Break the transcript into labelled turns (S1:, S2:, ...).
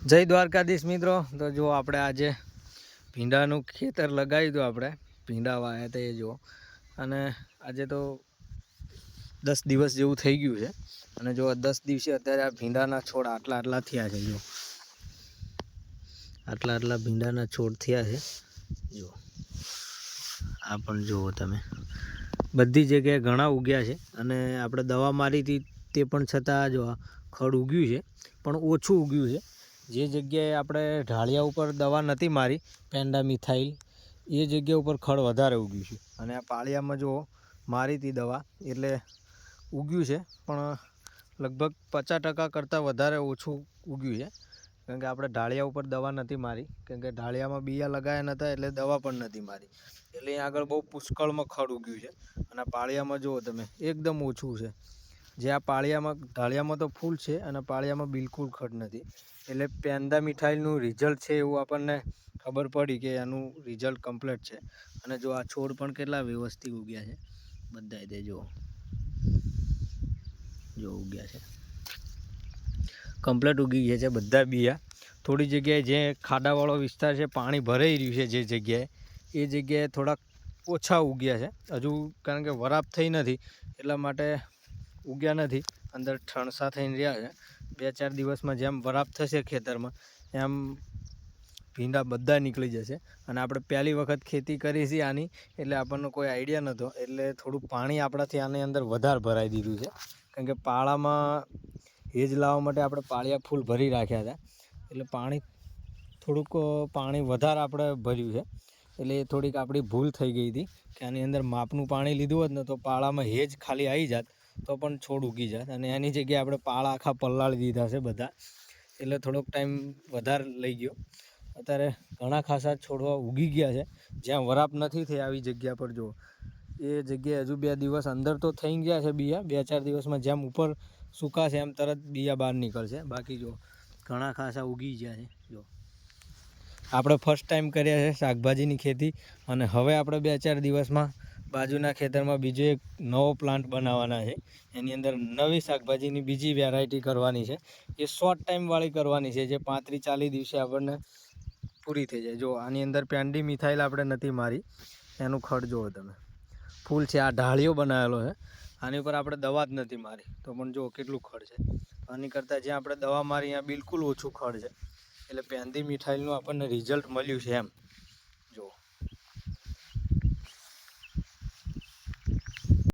S1: જય દ્વારકાધીશ મિત્રો। તો જો આપણે આજે ભીંડાનું ખેતર લગાવ્યું હતું, આપણે ભીંડા વાયા હતા એ જો, અને આજે તો 10 દિવસ જેવું થઈ ગયું છે। અને જો 10 દિવસે અત્યારે આ ભીંડાના છોડ આટલા થયા છે। જો આટલા ભીંડાના છોડ થયા છે। જો આ પણ જુઓ તમે, બધી જગ્યાએ ઘણા ઉગ્યા છે। અને આપણે દવા મારી હતી તે પણ છતાં જો ખડ ઉગ્યું છે, પણ ઓછું ઉગ્યું છે। જે જગ્યાએ આપણે ઢાળિયા ઉપર દવા નથી મારી પેન્ડા મિથાઇલ, એ જગ્યા ઉપર ખડ વધારે ઉગ્યું છે। અને આ પાળિયામાં જો મારી હતી દવા એટલે ઉગ્યું છે, પણ લગભગ 50% કરતાં વધારે ઓછું ઉગ્યું છે। કારણ કે આપણે ઢાળિયા ઉપર દવા નથી મારી, કારણ કે ઢાળિયામાં બિયા લગાવ્યા નહોતા એટલે દવા પણ નથી મારી, એટલે અહીં આગળ બહુ પુષ્કળમાં ખડ ઉગ્યું છે। અને પાળિયામાં જુઓ તમે એકદમ ઓછું છે। જે આ પાળિયામાં ઢાળિયામાં તો ફૂલ છે અને પાળિયામાં બિલકુલ ખડ નથી, એટલે પેન્ડા મિઠાઈનું રિઝલ્ટ છે એવું આપણને ખબર પડી કે એનું રિઝલ્ટ કમ્પ્લીટ છે। અને જો આ છોડ પણ કેટલા વ્યવસ્થિત ઉગ્યા છે, બધા તે જો ઉગ્યા છે, કમ્પ્લીટ ઉગી ગયા છે બધા બિયા। થોડી જગ્યાએ જે ખાડાવાળો વિસ્તાર છે, પાણી ભરાઈ રહ્યું છે જે જગ્યાએ, એ જગ્યાએ થોડાક ઓછા ઉગ્યા છે હજુ, કારણ કે વરાપ થઈ નથી એટલા માટે ઉગ્યા નથી, અંદર ઠણસા થઈને રહ્યા છે। 2-4 દિવસમાં જેમ વરાપ થશે ખેતરમાં એમ ભીંડા બધા નીકળી જશે। અને આપણે પહેલી વખત ખેતી કરી છે આની, એટલે આપણને કોઈ આઈડિયા નહોતો, એટલે થોડું પાણી આપણાથી આની અંદર વધારે ભરાઈ દીધું છે। કારણ કે પાળામાં હેજ લાવવા માટે આપણે પાળિયા ફૂલ ભરી રાખ્યા હતા, એટલે પાણી વધારે આપણે ભર્યું છે, એટલે એ થોડીક આપણી ભૂલ થઈ ગઈ હતી કે આની અંદર માપનું પાણી લીધું હોત ને તો પાળામાં હેજ ખાલી આવી જાત તો પણ છોડ ઉગી જાત, અને એની જગ્યાએ આપણે પાળા આખા પલાળી દીધા છે બધા, એટલે થોડોક ટાઈમ વધારે લઈ ગયો। અત્યારે ઘણા ખાસા છોડવા ઉગી ગયા છે, જ્યાં વરાપ નથી થઈ આવી જગ્યા પર જો એ જગ્યાએ હજુ 2 દિવસ અંદર તો થઈ ગયા છે બિયા, 2-4 દિવસમાં જેમ ઉપર સુકાશે એમ તરત બિયા બહાર નીકળશે। બાકી જો ઘણા ખાસા ઉગી ગયા છે। જો આપણે ફર્સ્ટ ટાઈમ કર્યા છે શાકભાજીની ખેતી, અને હવે આપણે 2-4 દિવસમાં બાજુના ખેતરમાં બીજો એક નવો પ્લાન્ટ બનાવવાના છે, એની અંદર નવી શાકભાજીની બીજી વેરાયટી કરવાની છે, એ શોર્ટ ટાઈમવાળી કરવાની છે, જે 35-40 દિવસે આપણને પૂરી થઈ જાય। જો આની અંદર પેન્ડી મિથાઇલ આપણે નથી મારી, એનું ખડ જુઓ તમે ફૂલ છે, આ ઢાળિયો બનાવેલો છે, આની ઉપર આપણે દવા જ નથી મારી તો પણ જુઓ કેટલું ખડ છે। આની કરતાં જ્યાં આપણે દવા મારી ત્યાં બિલકુલ ઓછું ખડ છે, એટલે પેન્ડી મિથાઇલનું આપણને રિઝલ્ટ મળ્યું છે એમ।